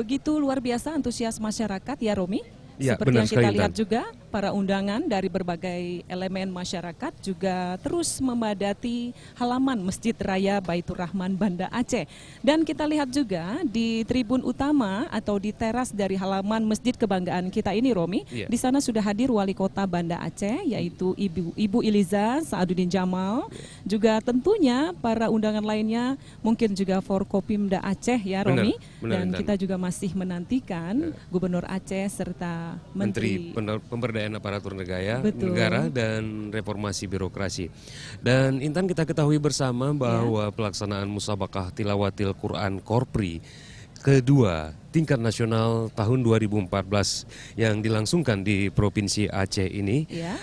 begitu luar biasa antusias masyarakat ya Romi. Ya, Seperti benar yang kita sekali, lihat Intan. juga, para undangan dari berbagai elemen masyarakat juga terus memadati halaman Masjid Raya Baitur Rahman Banda Aceh. Dan kita lihat juga di tribun utama atau di teras dari halaman Masjid Kebanggaan kita ini, Romi. Iya. Di sana sudah hadir Wali Kota Banda Aceh, yaitu Ibu Iliza Saaduddin Jamal. Juga tentunya para undangan lainnya, mungkin juga Forkopimda Aceh ya, Benar, Romi. benar, Dan Intan. kita juga masih menantikan Gubernur Aceh serta Menteri Pemberdayaan Aparatur Betul. Negara dan Reformasi Birokrasi. Dan Intan, kita ketahui bersama bahwa pelaksanaan Musabakah Tilawatil Quran Korpri kedua tingkat nasional tahun 2014 yang dilangsungkan di Provinsi Aceh ini, Ya.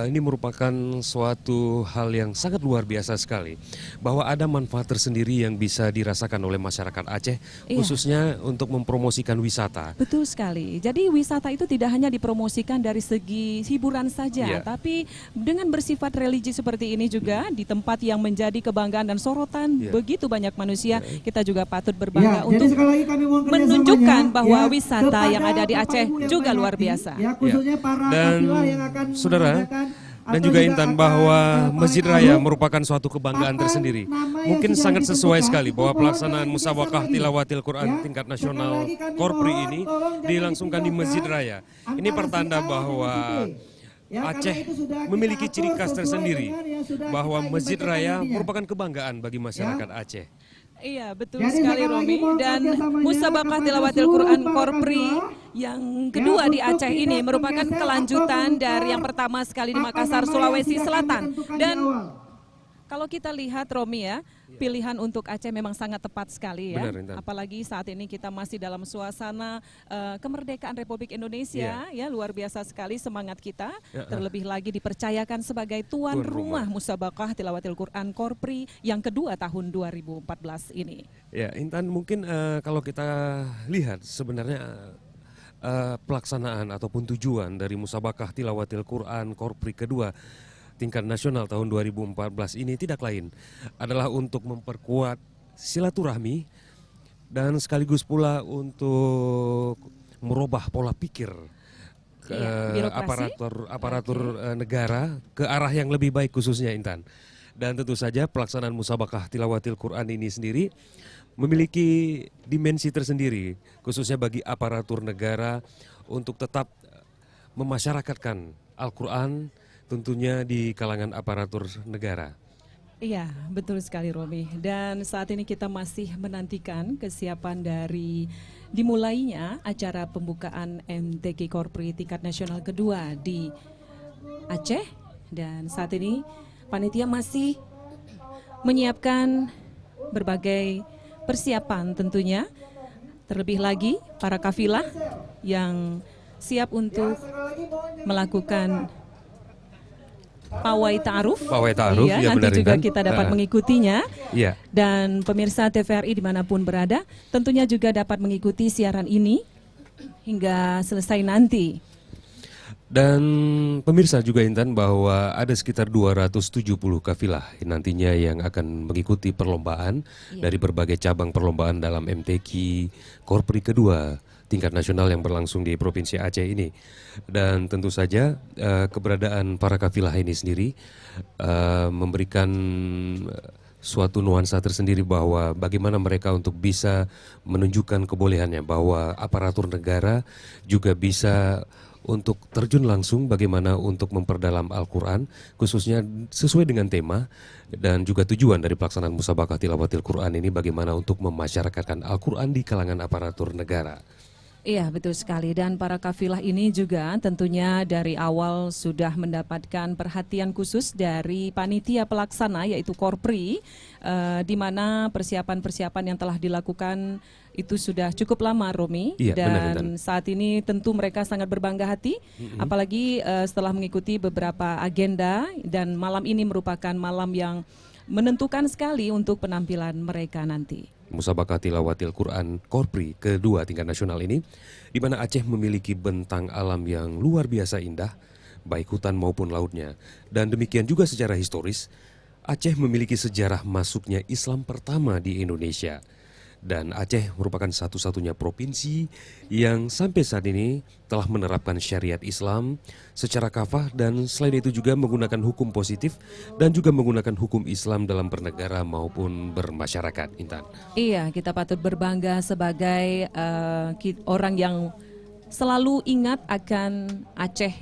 ini merupakan suatu hal yang sangat luar biasa sekali, bahwa ada manfaat tersendiri yang bisa dirasakan oleh masyarakat Aceh, Iya. khususnya untuk mempromosikan wisata. Betul sekali. Jadi wisata itu tidak hanya dipromosikan dari segi hiburan saja, Iya. tapi dengan bersifat religi seperti ini juga di tempat yang menjadi kebanggaan dan sorotan Iya. begitu banyak manusia, kita juga patut berbangga Ya, untuk jadi sekali lagi kami mohon menunjukkan kerjasamanya, bahwa ya, wisata kepada yang ada di Bapak Aceh Ibu yang juga baik luar hati, biasa. Ya, khususnya para Dan kafilah yang akan saudara, mengadakan dan atau juga Intan, akan, bahwa paling Masjid Raya agung, merupakan suatu kebanggaan papan tersendiri. nama yang Mungkin sudah sangat sesuai ditentukan, sekali bahwa mohon pelaksanaan jangan digeser Musabakah lagi. Tilawatil Quran Ya, tingkat sekali nasional lagi kami Korpri mohon, ini tolong jangan dilangsungkan di Masjid dipindahkan Raya. Ini antara pertanda si A bahwa dengan si B. Ya, karena Aceh itu sudah kita memiliki atur ciri khas sesuai tersendiri, dengan yang sudah bahwa kita ingin Masjid bacakan Raya intinya. merupakan kebanggaan bagi masyarakat Aceh. Iya, betul Jadi sekali sekali lagi Romi. mohon Dan kerjasamanya Musabakah kepada Tilawatil seluruh Quran para Korpri kafilah, yang kedua di untuk Aceh ini tidak merupakan menggeser kelanjutan atau dari yang menukar pertama sekali di papan Makassar, nama yang Sulawesi sudah kami Selatan. tentukan di Dan awal. kalau kita lihat Romi ya, pilihan untuk Aceh memang sangat tepat sekali ya. Benar, Intan. Apalagi saat ini kita masih dalam suasana kemerdekaan Republik Indonesia ya, luar biasa sekali semangat kita. Terlebih lagi dipercayakan sebagai tuan Tuan rumah. rumah Musabakah Tilawatil Quran Korpri yang kedua tahun 2014 ini. Ya, Intan, mungkin kalau kita lihat sebenarnya pelaksanaan ataupun tujuan dari Musabakah Tilawatil Quran Korpri kedua tingkat nasional tahun 2014 ini tidak lain adalah untuk memperkuat silaturahmi dan sekaligus pula untuk merubah pola pikir birokrasi. aparatur negara ke arah yang lebih baik, khususnya Intan. Dan tentu saja pelaksanaan Musabakah Tilawatil Quran ini sendiri memiliki dimensi tersendiri, khususnya bagi aparatur negara untuk tetap memasyarakatkan Al-Quran tentunya di kalangan aparatur negara. Iya, betul sekali Romi. Dan saat ini kita masih menantikan kesiapan dari dimulainya acara pembukaan MTQ Korpri tingkat nasional kedua di Aceh. Dan saat ini panitia masih menyiapkan berbagai persiapan tentunya. Terlebih lagi para kafilah yang siap untuk melakukan pawai ta'aruf. Pawai ta'aruf, ya nanti benar, juga Intan. kita dapat mengikutinya. Iya. Dan pemirsa TVRI dimanapun berada, tentunya juga dapat mengikuti siaran ini hingga selesai nanti. Dan pemirsa juga Intan, bahwa ada sekitar 270 kafilah nantinya yang akan mengikuti perlombaan dari berbagai cabang perlombaan dalam MTQ Korpri kedua tingkat nasional yang berlangsung di Provinsi Aceh ini. Dan tentu saja keberadaan para kafilah ini sendiri memberikan suatu nuansa tersendiri bahwa bagaimana mereka untuk bisa menunjukkan kebolehannya bahwa aparatur negara juga bisa untuk terjun langsung bagaimana untuk memperdalam Al-Quran, khususnya sesuai dengan tema dan juga tujuan dari pelaksanaan Musabakah Tilawatil Quran ini, bagaimana untuk memasyarakatkan Al-Quran di kalangan aparatur negara. Iya, betul sekali. Dan para kafilah ini juga tentunya dari awal sudah mendapatkan perhatian khusus dari panitia pelaksana yaitu Korpri, di mana persiapan-persiapan yang telah dilakukan itu sudah cukup lama, Romi. Iya, dan benar, Intan. saat ini tentu mereka sangat berbangga hati, apalagi setelah mengikuti beberapa agenda, dan malam ini merupakan malam yang menentukan sekali untuk penampilan mereka nanti. Musabakah Tilawatil Quran Korpri kedua tingkat nasional ini, di mana Aceh memiliki bentang alam yang luar biasa indah, baik hutan maupun lautnya. Dan demikian juga secara historis, Aceh memiliki sejarah masuknya Islam pertama di Indonesia. Dan Aceh merupakan satu-satunya provinsi yang sampai saat ini telah menerapkan syariat Islam secara kafah dan selain itu juga menggunakan hukum positif dan juga menggunakan hukum Islam dalam bernegara maupun bermasyarakat. Intan. Iya, kita patut berbangga sebagai orang yang selalu ingat akan Aceh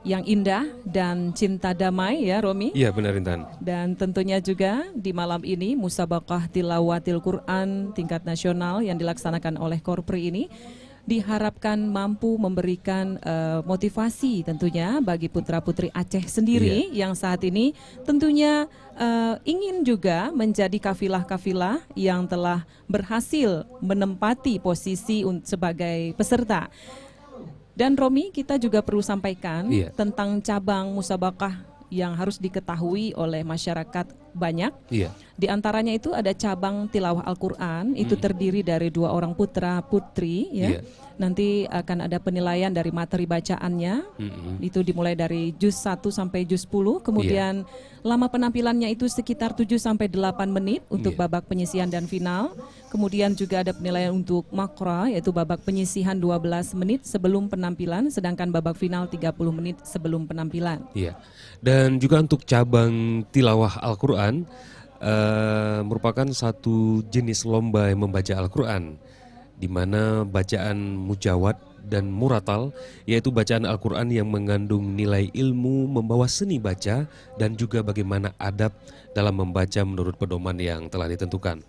yang indah dan cinta damai ya Romi. Iya benar Intan. Dan tentunya juga di malam ini Musabaqah Tilawatil Quran tingkat nasional yang dilaksanakan oleh Korpri ini diharapkan mampu memberikan motivasi tentunya bagi putra-putri Aceh sendiri yang saat ini tentunya ingin juga menjadi kafilah-kafilah yang telah berhasil menempati posisi sebagai peserta. Dan Romi, kita juga perlu sampaikan tentang cabang musabaqah yang harus diketahui oleh masyarakat banyak. Di antaranya itu ada cabang tilawah Al-Quran, itu terdiri dari 2 orang putra putri ya. Nanti akan ada penilaian dari materi bacaannya. Itu dimulai dari juz 1 sampai juz 10. Kemudian lama penampilannya itu sekitar 7 sampai 8 menit untuk babak penyisihan dan final. Kemudian juga ada penilaian untuk makra, yaitu babak penyisihan 12 menit sebelum penampilan, sedangkan babak final 30 menit sebelum penampilan. Dan juga untuk cabang tilawah Al-Quran merupakan satu jenis lomba yang membaca Al-Quran, di mana bacaan mujawad dan muratal, yaitu bacaan Al-Quran yang mengandung nilai ilmu, membawa seni baca, dan juga bagaimana adab dalam membaca menurut pedoman yang telah ditentukan.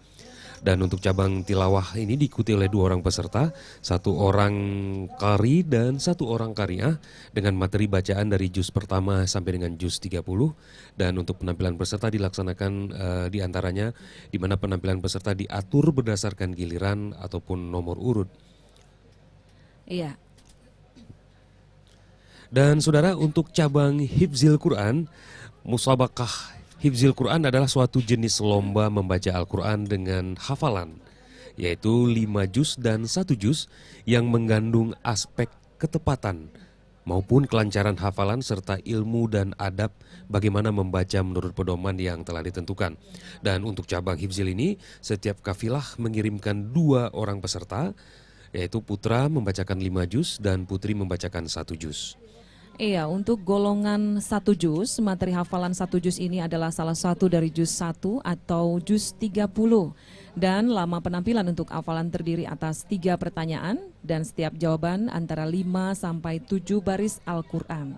Dan untuk cabang tilawah ini diikuti oleh 2 orang peserta, 1 orang qari dan 1 orang qari'ah dengan materi bacaan dari juz pertama sampai dengan juz 30. Dan untuk penampilan peserta dilaksanakan di antaranya di mana penampilan peserta diatur berdasarkan giliran ataupun nomor urut. Iya. Dan saudara, untuk cabang hifzil Quran, musabaqah hifzil Quran adalah suatu jenis lomba membaca Al-Quran dengan hafalan, yaitu 5 juz dan 1 juz yang mengandung aspek ketepatan maupun kelancaran hafalan serta ilmu dan adab bagaimana membaca menurut pedoman yang telah ditentukan. Dan untuk cabang hifzil ini, setiap kafilah mengirimkan 2 orang peserta, yaitu putra membacakan 5 juz dan putri membacakan 1 juz. Iya, untuk golongan 1 juz, materi hafalan 1 juz ini adalah salah satu dari juz 1 atau juz 30. Dan lama penampilan untuk hafalan terdiri atas 3 pertanyaan dan setiap jawaban antara 5 sampai 7 baris Al-Quran.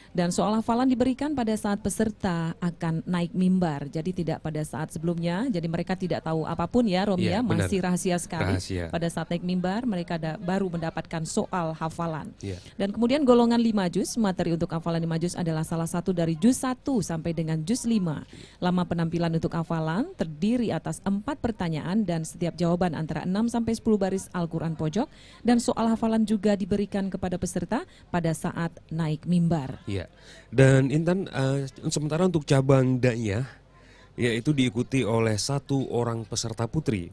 Dan soal hafalan diberikan pada saat peserta akan naik mimbar, jadi tidak pada saat sebelumnya. Jadi mereka tidak tahu apapun ya Romi ya, masih rahasia sekali. Pada saat naik mimbar mereka baru mendapatkan soal hafalan. Dan kemudian golongan 5 juz, materi untuk hafalan 5 juz adalah salah satu dari juz 1 sampai dengan juz 5. Lama penampilan untuk hafalan terdiri atas 4 pertanyaan dan setiap jawaban antara 6 sampai 10 baris Al-Quran pojok. Dan soal hafalan juga diberikan kepada peserta pada saat naik mimbar. Dan Intan, sementara untuk cabang da'iyah, yaitu diikuti oleh 1 orang peserta putri,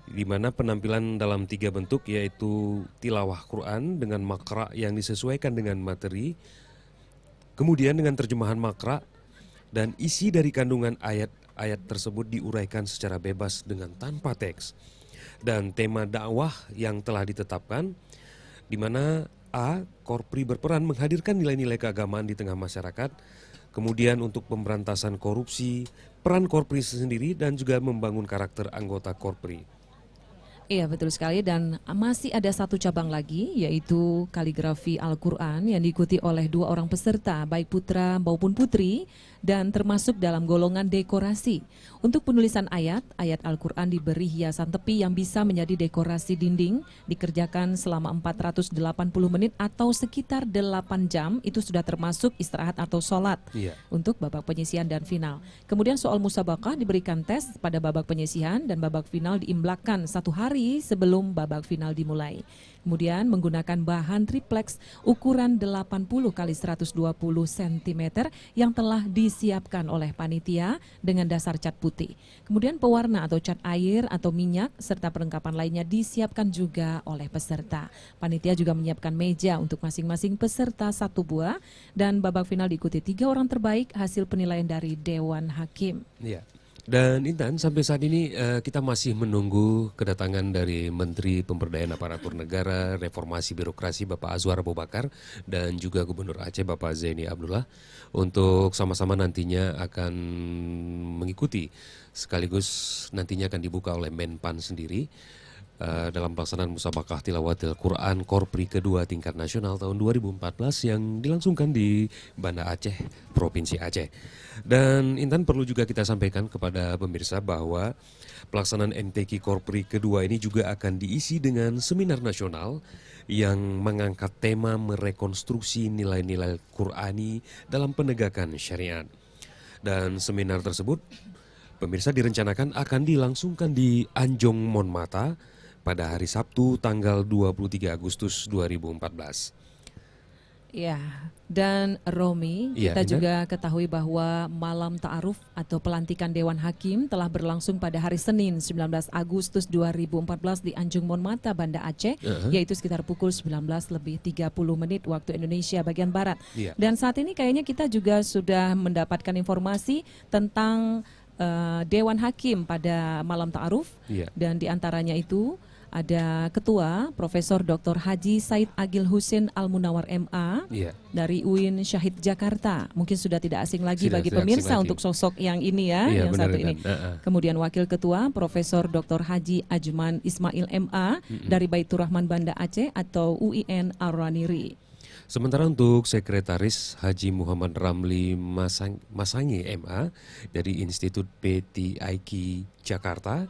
di mana penampilan dalam 3 bentuk, yaitu tilawah Quran dengan makra yang disesuaikan dengan materi, kemudian dengan terjemahan makra, dan isi dari kandungan ayat-ayat tersebut diuraikan secara bebas dengan tanpa teks. Dan tema dakwah yang telah ditetapkan, di mana A. Korpri berperan menghadirkan nilai-nilai keagamaan di tengah masyarakat. Kemudian untuk pemberantasan korupsi, peran Korpri sendiri dan juga membangun karakter anggota Korpri. Iya betul sekali, dan masih ada 1 cabang lagi yaitu kaligrafi Al-Quran yang diikuti oleh 2 orang peserta baik putra maupun putri dan termasuk dalam golongan dekorasi. Untuk penulisan ayat Al-Quran diberi hiasan tepi yang bisa menjadi dekorasi dinding, dikerjakan selama 480 menit atau sekitar 8 jam, itu sudah termasuk istirahat atau sholat untuk babak penyisihan dan final. Kemudian soal musabaqah diberikan tes pada babak penyisihan dan babak final diimblakkan 1 hari sebelum babak final dimulai. Kemudian menggunakan bahan triplex ukuran 80 kali 120 cm yang telah disiapkan oleh panitia dengan dasar cat putih. Kemudian pewarna atau cat air atau minyak serta perlengkapan lainnya disiapkan juga oleh peserta. Panitia juga menyiapkan meja untuk masing-masing peserta 1 buah dan babak final diikuti 3 orang terbaik hasil penilaian dari Dewan Hakim. Dan Intan, sampai saat ini kita masih menunggu kedatangan dari Menteri Pemberdayaan Aparatur Negara, Reformasi Birokrasi Bapak Azwar Abu Bakar dan juga Gubernur Aceh Bapak Zaini Abdullah untuk sama-sama nantinya akan mengikuti sekaligus nantinya akan dibuka oleh Menpan sendiri dalam pelaksanaan Musabaqah Tilawatil Quran Korpri kedua tingkat nasional tahun 2014 yang dilangsungkan di Banda Aceh, Provinsi Aceh. Dan Intan, perlu juga kita sampaikan kepada pemirsa bahwa pelaksanaan MTQ Korpri kedua ini juga akan diisi dengan seminar nasional yang mengangkat tema merekonstruksi nilai-nilai Qurani dalam penegakan syariat. Dan seminar tersebut pemirsa direncanakan akan dilangsungkan di Anjong Monmata pada hari Sabtu tanggal 23 Agustus 2014. Ya, dan Romi, Iya, kita Intan. juga ketahui bahwa malam ta'aruf atau pelantikan Dewan Hakim telah berlangsung pada hari Senin 19 Agustus 2014 di Anjung Monmata, Banda Aceh, yaitu sekitar pukul 19:30 waktu Indonesia bagian Barat. Iya. Dan saat ini kayaknya kita juga sudah mendapatkan informasi tentang Dewan Hakim pada malam ta'aruf, Iya. dan diantaranya itu ada Ketua Profesor Dr. Haji Said Agil Husin Al-Munawar MA Iya. dari UIN Syahid Jakarta. Mungkin sudah tidak asing lagi Sudah bagi tidak pemirsa asing lagi. untuk sosok yang ini ya, Iya, yang benar, satu Intan. ini. Kemudian Wakil Ketua Profesor Dr. Haji Ajman Ismail MA dari Baitur Rahman Banda Aceh atau UIN Ar-Raniri. Sementara untuk Sekretaris Haji Muhammad Ramli Masangi MA dari Institut PTIQ Jakarta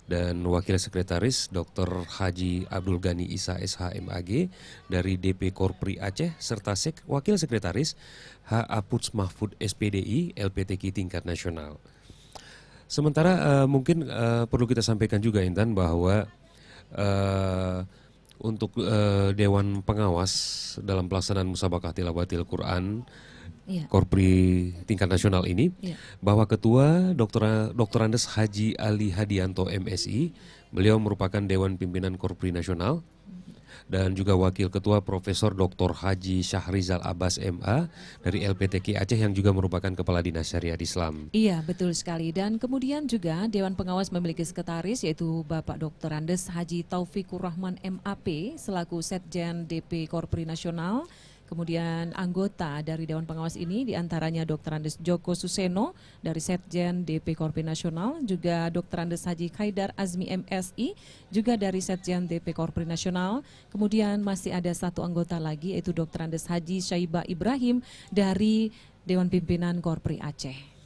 dan Wakil Sekretaris Dr. Haji Abdul Ghani Isa SHMAG dari DP Korpri Aceh serta Wakil Sekretaris H. Aputs Mahfud SPDI LPTQ tingkat nasional. Sementara mungkin perlu kita sampaikan juga Intan bahwa untuk Dewan Pengawas dalam pelaksanaan Musabaqah Tilawatil Quran Iya. Korpri tingkat nasional ini, Iya. bahwa Ketua Dr. Andes Haji Ali Hadianto MSI, beliau merupakan Dewan Pimpinan Korpri Nasional, dan juga Wakil Ketua Profesor Dr. Haji Syahrizal Abbas MA dari LPTQ Aceh yang juga merupakan Kepala Dinas Syariat Islam. Iya, betul sekali. Dan kemudian juga Dewan Pengawas memiliki sekretaris yaitu Bapak Dr. Andes Haji Taufikur Rahman MAP selaku Setjen DP Korpri Nasional. Kemudian anggota dari Dewan Pengawas ini diantaranya Dr. Andes Joko Suseno dari Setjen DP Korpri Nasional, juga Dr. Andes Haji Khaidar Azmi MSI juga dari Setjen DP Korpri Nasional. Kemudian masih ada satu anggota lagi yaitu Dr. Andes Haji Syaiba Ibrahim dari Dewan Pimpinan Korpri Aceh.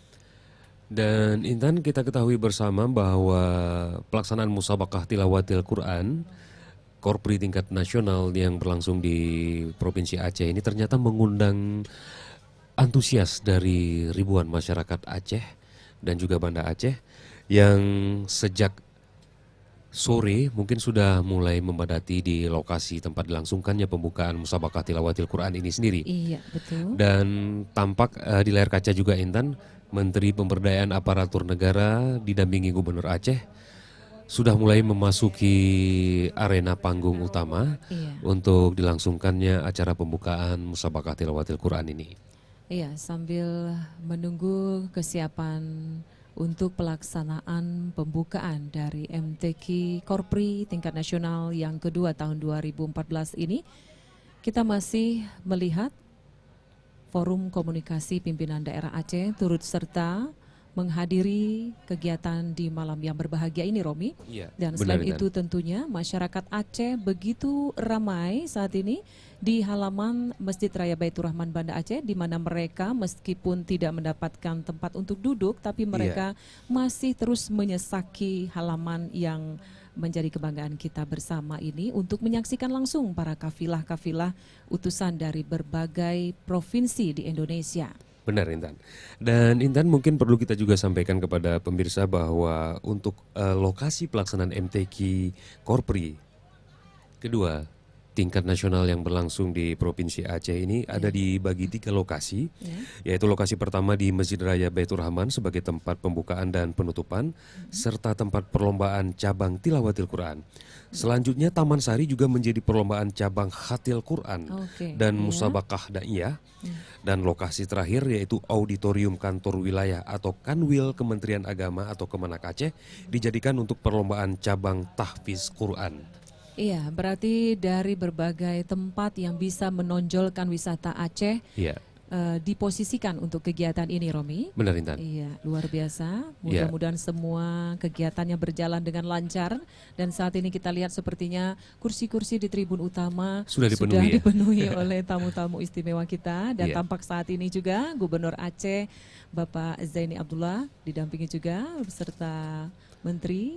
Dan Intan, kita ketahui bersama bahwa pelaksanaan Musabaqah Tilawatil Quran Korpri tingkat nasional yang berlangsung di Provinsi Aceh ini ternyata mengundang antusias dari ribuan masyarakat Aceh dan juga Banda Aceh yang sejak sore mungkin sudah mulai memadati di lokasi tempat dilangsungkannya pembukaan Musabaqah Tilawatil Quran ini sendiri. Iya, betul. Dan tampak di layar kaca juga Intan, Menteri Pemberdayaan Aparatur Negara didampingi Gubernur Aceh sudah mulai memasuki arena panggung utama Iya. untuk dilangsungkannya acara pembukaan Musabaqah Tilawatil Quran ini. Iya, sambil menunggu kesiapan untuk pelaksanaan pembukaan dari MTQ Korpri tingkat nasional yang kedua tahun 2014 ini, kita masih melihat Forum Komunikasi Pimpinan Daerah Aceh turut serta menghadiri kegiatan di malam yang berbahagia ini, Romi. Iya, Dan benar, selain Intan. itu tentunya masyarakat Aceh begitu ramai saat ini di halaman Masjid Raya Baitur Rahman Banda Aceh, di mana mereka meskipun tidak mendapatkan tempat untuk duduk, tapi mereka masih terus menyesaki halaman yang menjadi kebanggaan kita bersama ini untuk menyaksikan langsung para kafilah-kafilah utusan dari berbagai provinsi di Indonesia. Benar Intan. Dan Intan, mungkin perlu kita juga sampaikan kepada pemirsa bahwa untuk lokasi pelaksanaan MTQ Korpri kedua tingkat nasional yang berlangsung di Provinsi Aceh ini ada dibagi 3 lokasi, yaitu lokasi pertama di Masjid Raya Baitur Rahman sebagai tempat pembukaan dan penutupan, serta tempat perlombaan cabang tilawatil Quran. Selanjutnya Taman Sari juga menjadi perlombaan cabang khatil Quran dan musabakah daiyah. Dan lokasi terakhir yaitu Auditorium Kantor Wilayah atau Kanwil Kementerian Agama atau Kemenak Aceh dijadikan untuk perlombaan cabang tahfiz Quran. Iya, berarti dari berbagai tempat yang bisa menonjolkan wisata Aceh Iya, diposisikan untuk kegiatan ini, Romi. benar Intan. Iya, luar biasa. Iya. Mudah-mudahan semua kegiatannya berjalan dengan lancar. Dan saat ini kita lihat sepertinya kursi-kursi di tribun utama Sudah dipenuhi ya? dipenuhi oleh tamu-tamu istimewa kita. Dan Iya. tampak saat ini juga Gubernur Aceh, Bapak Zaini Abdullah, didampingi juga beserta Menteri